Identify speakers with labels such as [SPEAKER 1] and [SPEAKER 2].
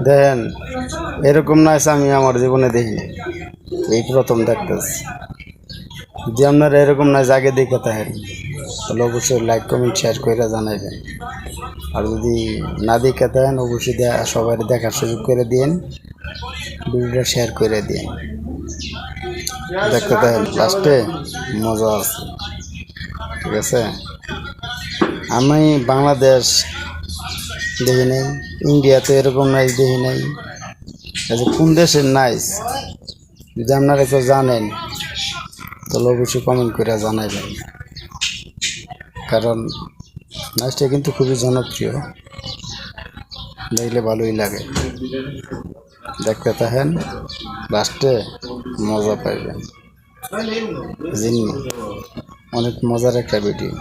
[SPEAKER 1] দেখেন, এরকম নাচ আমি আমার জীবনে দেখিনি, এই প্রথম দেখতেছি। যদি আপনারা এরকম নাচ আগে দেখে থাকেন তাহলে অবশ্যই লাইক কমেন্ট শেয়ার করে জানাবেন। আর যদি না দেখে থাকেন অবশ্যই সবাই দেখার সুযোগ করে দিন, ভিডিওটা শেয়ার করে দিন। দেখতে থাকেন, লাস্টে মজা আছে। ঠিক আছে, আমি বাংলাদেশ দেখি নাই, ইন্ডিয়াতে এরকম নাইস দেখি নাই। কোন দেশের নাইস যদি আপনারা কেউ জানেন তাহলে অবশ্যই কমেন্ট করে জানাবেন, কারণ নাচটা কিন্তু খুবই জনপ্রিয়, দেখলে ভালোই লাগে। দেখতে থাকেন, লাস্টে মজা পাইবেন। জিনিস অনেক মজার একটা ভিডিও।